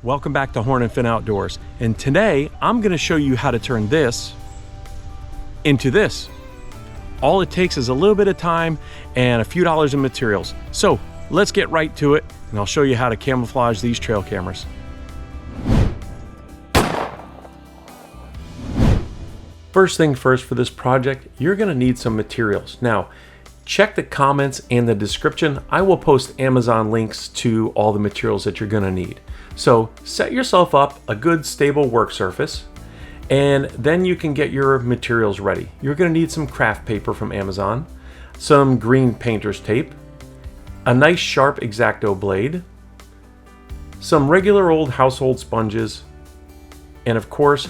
Welcome back to Horn and Fin Outdoors, and today I'm going to show you how to turn this into this. All it takes is a little bit of time and a few dollars in materials. So let's get right to it, and I'll show you how to camouflage these trail cameras. First thing first, for this project, you're going to need some materials. Now, check the comments and the description. I will post Amazon links to all the materials that you're going to need. So set yourself up a good stable work surface, and then you can get your materials ready. You're going to need some craft paper from Amazon, some green painter's tape, a nice sharp X-Acto blade, some regular old household sponges, and of course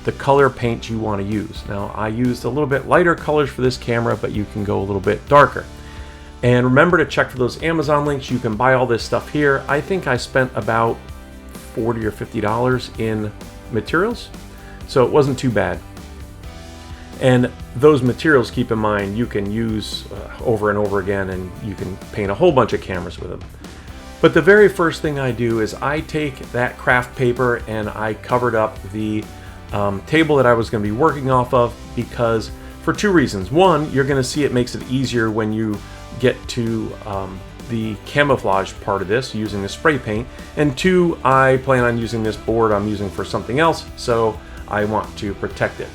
the color paint you want to use. Now, I used a little bit lighter colors for this camera, but you can go a little bit darker. And remember to check for those Amazon links. You can buy all this stuff here. I think I spent about $40 or $50 in materials, so it wasn't too bad. And those materials, keep in mind, you can use over and over again, and you can paint a whole bunch of cameras with them. But the very first thing I do is I take that craft paper and I covered up the table that I was going to be working off of, because for two reasons. One, you're going to see it makes it easier when you get to the camouflage part of this using the spray paint, and two, I plan on using this board I'm using for something else, so I want to protect it.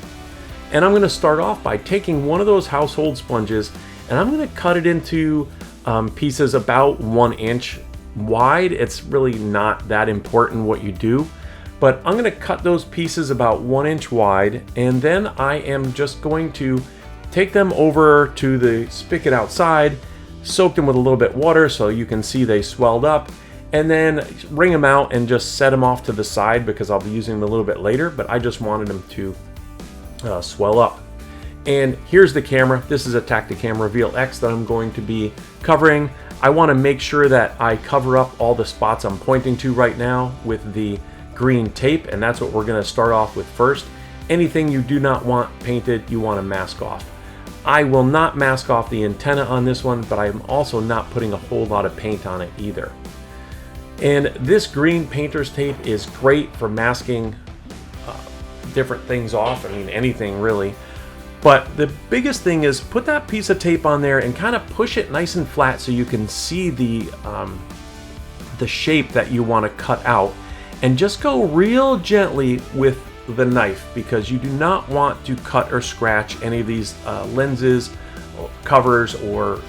And I'm going to start off by taking one of those household sponges, and I'm going to cut it into pieces about 1 inch wide. It's really not that important what you do, but I'm going to cut those pieces about 1 inch wide, and then I am just going to take them over to the spigot outside, soak them with a little bit of water so you can see they swelled up, and then wring them out and just set them off to the side because I'll be using them a little bit later, but I just wanted them to swell up. And here's the camera. This is a Tacticam Reveal X that I'm going to be covering. I want to make sure that I cover up all the spots I'm pointing to right now with the green tape, and that's what we're going to start off with first. Anything you do not want painted, you want to mask off. I will not mask off the antenna on this one, but I'm also not putting a whole lot of paint on it either. And this green painter's tape is great for masking different things off. I mean, anything really. But the biggest thing is put that piece of tape on there and kind of push it nice and flat so you can see the shape that you want to cut out. And just go real gently with the knife, because you do not want to cut or scratch any of these lenses, covers, or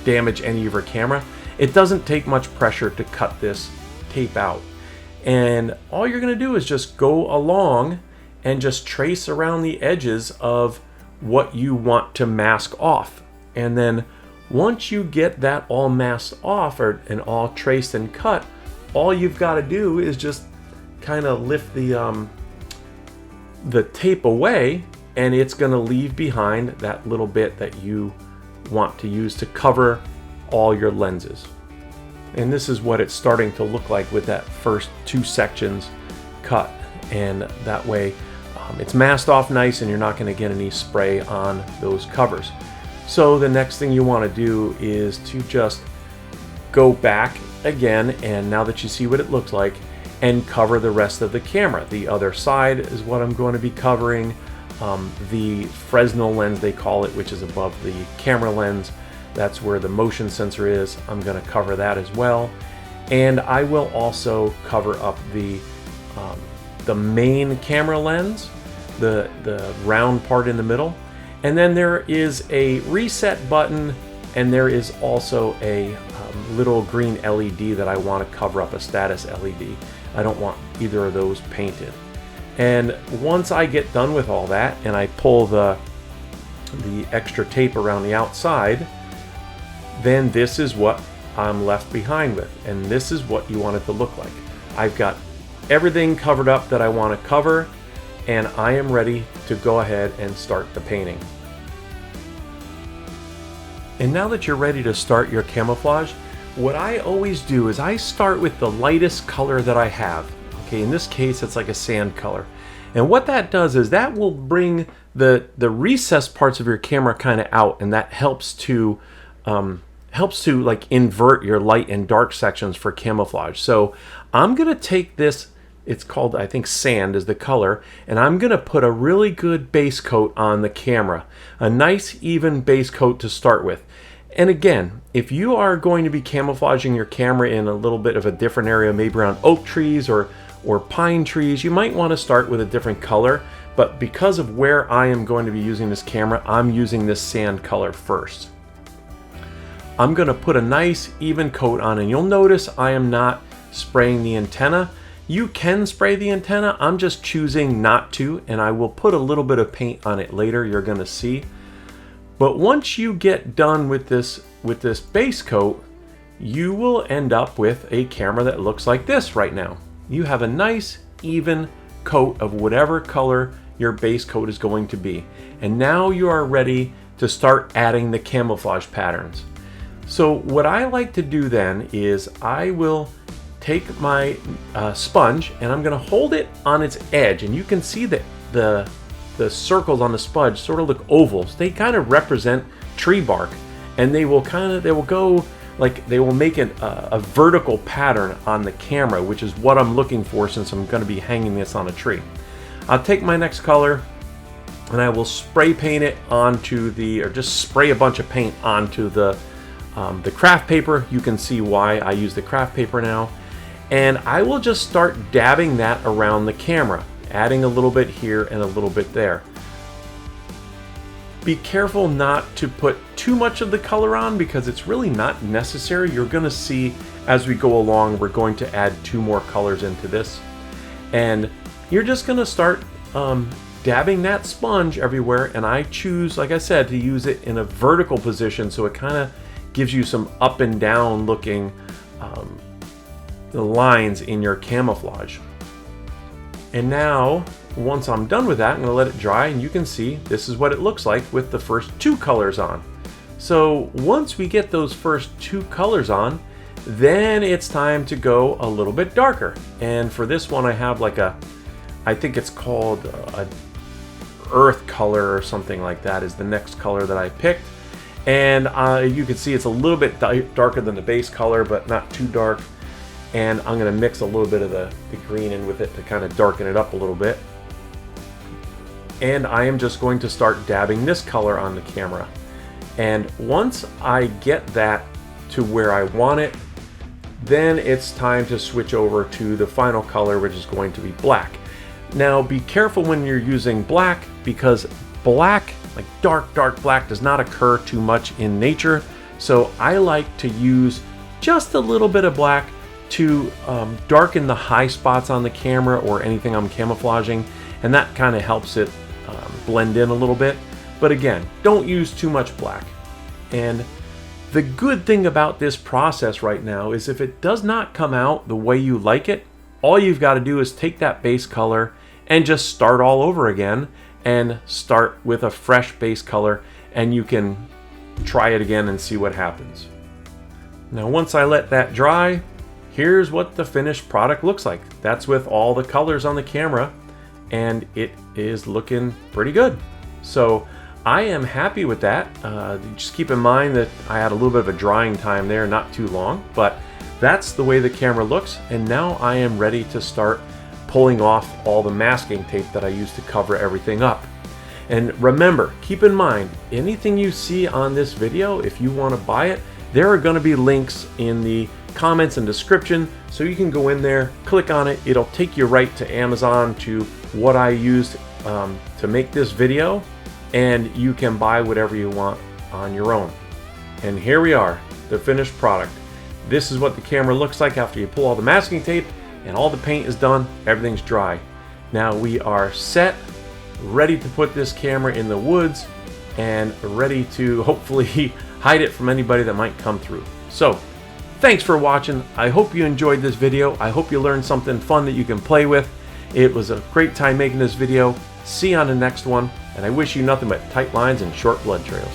damage any of your camera. It doesn't take much pressure to cut this tape out. And all you're going to do is just go along and just trace around the edges of what you want to mask off. And then once you get that all masked off and all traced and cut, all you've got to do is just kind of lift the tape away, and it's going to leave behind that little bit that you want to use to cover all your lenses. And this is what it's starting to look like with that first 2 sections cut, and that way it's masked off nice and you're not going to get any spray on those covers. So the next thing you want to do is to just go back again, and now that you see what it looks like, and cover the rest of the camera. The other side is what I'm going to be covering. The Fresnel lens, they call it, which is above the camera lens. That's where the motion sensor is. I'm going to cover that as well. And I will also cover up the main camera lens, the round part in the middle. And then there is a reset button, and there is also a little green LED that I want to cover up, a status LED. I don't want either of those painted. And once I get done with all that and I pull the extra tape around the outside, then this is what I'm left behind with, and this is what you want it to look like. I've got everything covered up that I want to cover, and I am ready to go ahead and start the painting. And now that you're ready to start your camouflage, what I always do is I start with the lightest color that I have. Okay, in this case it's like a sand color. And what that does is that will bring the recessed parts of your camera kind of out, and that helps to like invert your light and dark sections for camouflage. So I'm gonna take this It's called, I think, sand is the color. And I'm going to put a really good base coat on the camera. A nice even base coat to start with. And again, if you are going to be camouflaging your camera in a little bit of a different area, maybe around oak trees or pine trees, you might want to start with a different color. But because of where I am going to be using this camera, I'm using this sand color first. I'm going to put a nice even coat on, and you'll notice I am not spraying the antenna. You can spray the antenna, I'm just choosing not to, and I will put a little bit of paint on it later, you're going to see. But once you get done with this base coat, you will end up with a camera that looks like this right now. You have a nice even coat of whatever color your base coat is going to be. And now you are ready to start adding the camouflage patterns. So what I like to do then is I will take my sponge and I'm going to hold it on its edge, and you can see that the circles on the sponge sort of look ovals. They kind of represent tree bark, and they will go like they will make a vertical pattern on the camera, which is what I'm looking for since I'm going to be hanging this on a tree. I'll take my next color and I will spray paint it onto or just spray a bunch of paint onto the craft paper. You can see why I use the craft paper now. And I will just start dabbing that around the camera, adding a little bit here and a little bit there. Be careful not to put too much of the color on because it's really not necessary. You're going to see as we go along, we're going to add 2 more colors into this. And you're just going to start dabbing that sponge everywhere. And I choose, like I said, to use it in a vertical position so it kind of gives you some up and down looking lines in your camouflage. And now, once I'm done with that, I'm going to let it dry, and you can see this is what it looks like with the first 2 colors on. So once we get those first 2 colors on, then it's time to go a little bit darker. And for this one I have like I think it's called a earth color or something like that is the next color that I picked. And you can see it's a little bit darker than the base color, but not too dark. And I'm going to mix a little bit of the green in with it to kind of darken it up a little bit. And I am just going to start dabbing this color on the camera. And once I get that to where I want it, then it's time to switch over to the final color, which is going to be black. Now be careful when you're using black, because black, like dark black, does not occur too much in nature. So I like to use just a little bit of black to darken the high spots on the camera or anything I'm camouflaging, and that kind of helps it blend in a little bit. But again, don't use too much black. And the good thing about this process right now is if it does not come out the way you like it, all you've got to do is take that base color and just start all over again and start with a fresh base color, and you can try it again and see what happens. Now once I let that dry, here's what the finished product looks like. That's with all the colors on the camera, and it is looking pretty good. So I am happy with that. Just keep in mind that I had a little bit of a drying time there, not too long, but that's the way the camera looks. And now I am ready to start pulling off all the masking tape that I used to cover everything up. And remember, keep in mind, anything you see on this video, if you want to buy it, there are going to be links in the comments and description, so you can go in there, click on it, it'll take you right to Amazon, to what I used to make this video, and you can buy whatever you want on your own. And here we are, the finished product. This is what the camera looks like after you pull all the masking tape and all the paint is done, everything's dry. Now we are set, ready to put this camera in the woods and ready to hopefully hide it from anybody that might come through. So thanks for watching. I hope you enjoyed this video. I hope you learned something fun that you can play with. It was a great time making this video. See you on the next one, and I wish you nothing but tight lines and short blood trails.